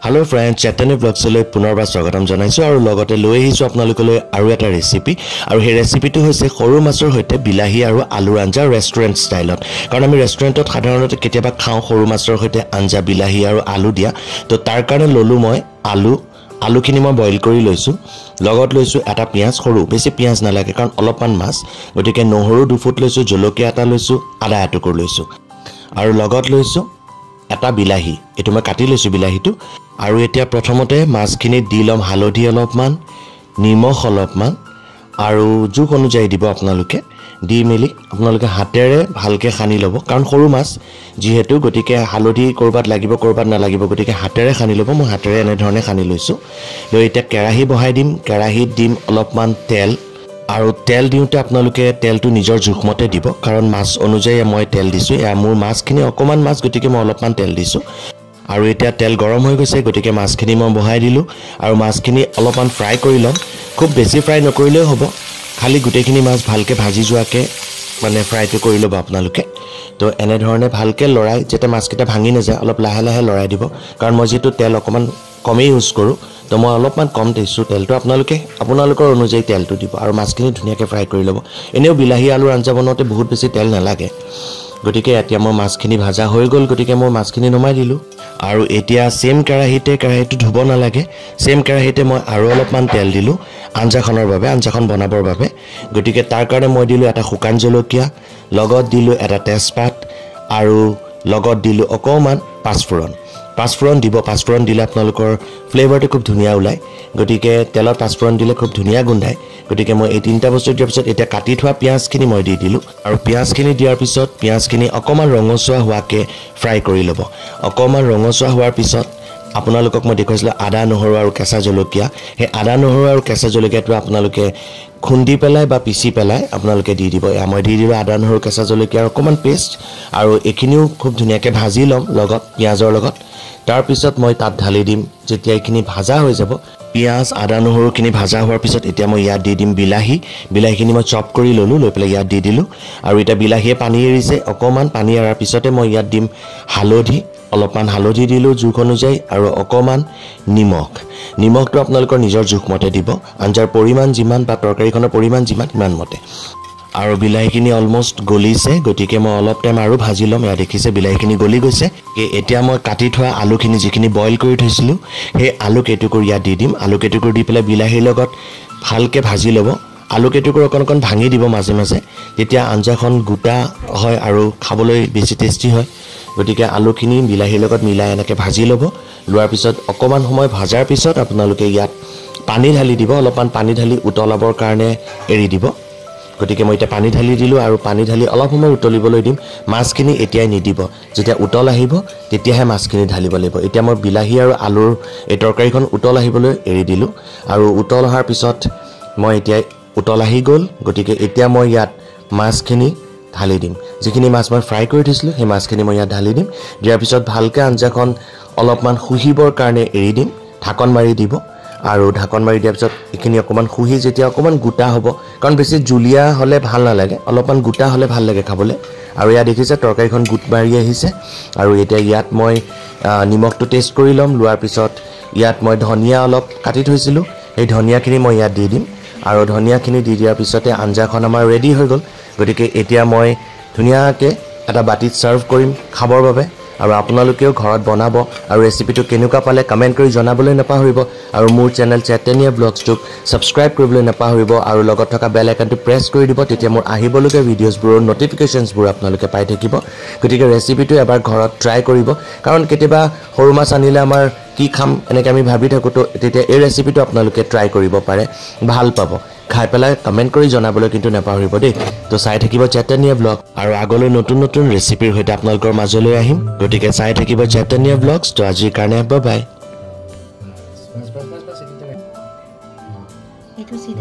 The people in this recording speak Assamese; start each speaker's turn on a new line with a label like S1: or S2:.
S1: Hello friends, Chaitanya Vlogs লৈ পুনৰবাৰ স্বাগতম জনাইছো আৰু লগতে লৈ আহিছো আপোনালোকলৈ আৰু এটা ৰেচিপি আৰু এই ৰেচিপিটো হৈছে সৰু মাছৰ সৈতে বিলাহী আৰু আলুৰ আঞ্জা ৰেষ্টুৰেণ্ট ষ্টাইলত কাৰণ আমি ৰেষ্টুৰেণ্টত সাধাৰণতে কেতিয়াবা খাওঁ সৰু মাছৰ সৈতে আঞ্জা বিলাহী আৰু আলু দিয়া তো তাৰ কাৰণে ললো মই আলুখিনি মই বইল কৰি লৈছো লগত লৈছো এটা পিয়াজ সৰু বেছি পিয়াজ নালাগে কাৰণ অলপমান মাছ গতিকে নহৰু 2 ফুট লৈছো জলকীয়া এটা লৈছো আদা এটুকুৰ লৈছো আৰু লগত লৈছো এটা বিলাহী এটো মই কাটি লৈছো বিলাহীটো আৰু এতিয়া প্ৰথমতে মাছখিনি দি লম হালধি অলপমান নিমখ অলপমান আৰু জুক অনুযায়ী দিব আপোনালোকে দি মেলি আপোনালোকে হাতেৰে ভালকে খানি লব কাৰণ সৰু মাছ যিহেতু গতিকে হালধি কৰবাত লাগিব কৰবাত নালাগিব গতিকে হাতেৰে খানি লব মই হাতেৰে এনে ধৰণে খানি লৈছো লৈ এতিয়া কেৰাহী বহাই দিম কেৰাহীত দিম অলপমান তেল আৰু তেল দিওতে আপোনালোকে তেলটো নিজৰ জুখমতে দিব কাৰণ মাছ অনুযায়ী মই তেল দিছো এয়া মোৰ মাছখিনি অকমান মাছ গতিকে মই অলপমান তেল দিছো আৰু এতিয়া তেল গৰম হৈ গৈছে গতিকে মাছখিনি মই বহাই দিলো আৰু মাছখিনি অলপমান ফ্ৰাই কৰি লম খুব বেছি ফ্ৰাই নকৰিলেও হ'ব খালি গুটেখিনি মাছ ভালকে ভাজি যোৱাকে মানে ফ্ৰাইটো কৰি লব আপোনালোকে তো এনে ধৰণে ভালকে লৰাই যেতে মাছকিটা ভাঙি নাযায় অলপ লাহে লাহে লৰাই দিব কাৰণ মই যেটো তেল অকমান কমেই ইউজ কৰো তো মই অলপমান কম দিছো তেলটো আপোনালোকৰ অনুযায়ী তেলটো দিব আৰু মাছখিনি ধুনিয়াকে ফ্ৰাই কৰি লব এনেও বিলাহী আলুৰ আঞ্জা বনাওতে বহুত বেছি তেল নালাগে গতিকে এতিয়া মই মাছখিনি ভাজা হৈ গল গতিকে মই মাছখিনি নমাই দিলো আৰু এতিয়া সেম কেৰাহীটো ধুব নালাগে সেম কেৰাহীতে মই আৰু অলপমান তেল দিলো আঞ্জাখন বনাবৰ বাবে গতিকে তাৰ কাৰণে মই দিলো এটা শুকান জলকীয়া লগত দিলো এটা তেজপাত আৰু লগত দিলো অকমান পাঁচফোৰণ দিব পাঁচফোৰণ দিলে আপোনালোকৰ ফ্লেভাৰটো খুব ধুনিয়া ওলাই গতিকে তেলত পাঁচফোৰণ দিলে খুব ধুনিয়া গোন্ধায় গতিকে মই এই তিনটা বস্তু দিয়াৰ পিছত এতিয়া কাটি থোৱা পিয়াজখিনি মই দি দিলো আৰু পিয়াজখিনি দিয়াৰ পিছত পিয়াজখিনি অকমান ৰঙচুৱা হোৱাকে ফ্ৰাই কৰি লব অকমান ৰঙচুৱা হোৱাৰ পিছত আপোনালোকক মই দেখুৱাইছিলো আদা নহৰু আৰু কেঁচা জলকীয়া হে আদা নহৰু আৰু কেঁচা জলকীয়াটো আপোনালোকে খুন্দি পেলাই বা পিছি পেলাই আপোনালোকে দি দিব মই দি দিলো আদা নহৰু কেঁচা জলকীয়াৰ অকমান পেষ্ট আৰু এখিনিও খুব ধুনিয়াকে ভাজি লম লগত পিয়াজৰ লগত তাৰ পিছত মই তাত ঢালি দিম যেতিয়া এখিনি ভাজা হৈ যাব পিয়াজ আদা নহৰুখিনি ভাজা হোৱাৰ পিছত এতিয়া মই ইয়াত দি দিম বিলাহীখিনি মই চপ কৰি ললো লৈ পেলাই ইয়াত দি দিলো আৰু এটা বিলাহীয়ে পানী এৰিছে অকমান পানী এৰাৰ পিছতে মই ইয়াত দিম অলপমান হালধি দিলো জুখ অনুযায়ী আৰু অকমান নিমখটো আপোনালোকৰ নিজৰ জুখমতে দিব আঞ্জাৰ পৰিমাণ যিমান বা তৰকাৰীখনৰ পৰিমাণ যিমান ইমান মতে আৰু বিলাহীখিনি অলমোস্ট গলিছে গতিকে মই অলপ টাইম আৰু ভাজি লম ইয়া দেখিছে বিলাহীখিনি গলি গৈছে এতিয়া মই কাটি থোৱা আলুখিনি যিখিনি বইল কৰি থৈছিলো হে আলু কেটুকুৰ ইয়াত দি দিম আলু কেটুকুৰ দি পেলাই বিলাহীৰ লগত ভালকে ভাজি লব আলু কেটুকুৰ অকন ভাঙি দিব মাজে মাজে তেতিয়া আঞ্জাখন গোটা হয় আৰু খাবলৈ বেছি টেষ্টি হয় গতিকে আলুখিনি বিলাহীৰ লগত মিলাই এনেকে ভাজি লব লোৱাৰ পিছত অকমান সময় ভাজাৰ পিছত আপোনালোকে ইয়াত পানী ঢালি দিব অলপমান পানী ঢালি উতলাবৰ কাৰণে এৰি দিব গতিকে মই এটা পানী ঢালি দিলো আৰু পানী ঢালি অলপ সময় উতলিবলৈ দিম মাছখিনি এতিয়াই নিদিব যেতিয়া উতল আহিব তেতিয়াহে মাছখিনি ঢালিব লাগিব এতিয়া মই বিলাহী আৰু আলুৰ এই তৰকাৰীখন উতল আহিবলৈ এৰি দিলো আৰু উতল অহাৰ পিছত মই এতিয়া উতল আহি গল গতিকে এতিয়া মই ইয়াত মাছখিনি ঢালি দিম যিখিনি মাছ মই ফ্ৰাই কৰি থৈছিলো সেই মাছখিনি মই ইয়াত ঢালি দিম দিয়াৰ পিছত ভালকে আঞ্জাখন অলপমান খুহিবৰ কাৰণে এৰি দিম ঢাকন মাৰি দিব আৰু ঢাকন মাৰি দিয়াৰ পিছত এখিনি অকমান খুহি যেতিয়া অকমান গোটা হ'ব কাৰণ বেছি জুলিয়া হলে ভাল নালাগে অলপমান গোটা হলে ভাল লাগে খাবলৈ আৰু ইয়া দেখিছে তৰকাৰীখন গুট মাৰি আহিছে আৰু এতিয়া ইয়াত মই নিমখটো টেষ্ট কৰি লম লোৱাৰ পিছত ইয়াত মই ধনিয়া অলপ কাটি থৈছিলো এই ধনিয়াখিনি মই ইয়াত দি দিম আৰু ধনিয়াখিনি দি দিয়াৰ পিছতে আঞ্জাখন আমাৰ ৰেডি হৈ গল গতিকে এতিয়া মই ধুনিয়াকে এটা বাটিত সাৰ্ভ কৰিম খাবৰ বাবে আৰু আপোনালোকেও ঘৰত বনাব আৰু ৰেচিপিটো কেনেকুৱা পালে কমেন্ট কৰি জনাবলৈ নাপাহৰিব আৰু মোৰ চেনেল চেতনিয়া ব্লগছটোক সাবস্ক্ৰাইব কৰিবলৈ নাপাহৰিব আৰু লগত থকা বেল আইকনটো প্ৰেছ কৰি দিব তেতিয়া মোৰ আহিবলগীয়া ভিডিঅ'ছবোৰৰ নটিফিকেশনছবোৰ আপোনালোকে পাই থাকিব গতিকে ৰেচিপিটো এবাৰ ঘৰত ট্ৰাই কৰিব কাৰণ কেতিয়াবা সৰু মাছ আনিলে আমাৰ কি খাম এনেকৈ আমি ভাবি থাকো তো তেতিয়া এই ৰেচিপিটো আপোনালোকে ট্ৰাই কৰিব পাৰে ভাল পাব খাই পেলাই কমেন্ট কৰি জনাবলৈ কিন্তু নাপাহৰিব দেই তো চাই থাকিব চেতনিয়া ব্লগ আৰু আগলৈ নতুন ৰেচিপিৰ হৈতে আপোনালোকৰ মাজলৈ আহিম গতিকে চাই থাকিব চেতনিয়া ব্লগছ তো আজিৰ কাৰণে বাই বাই
S2: itu sih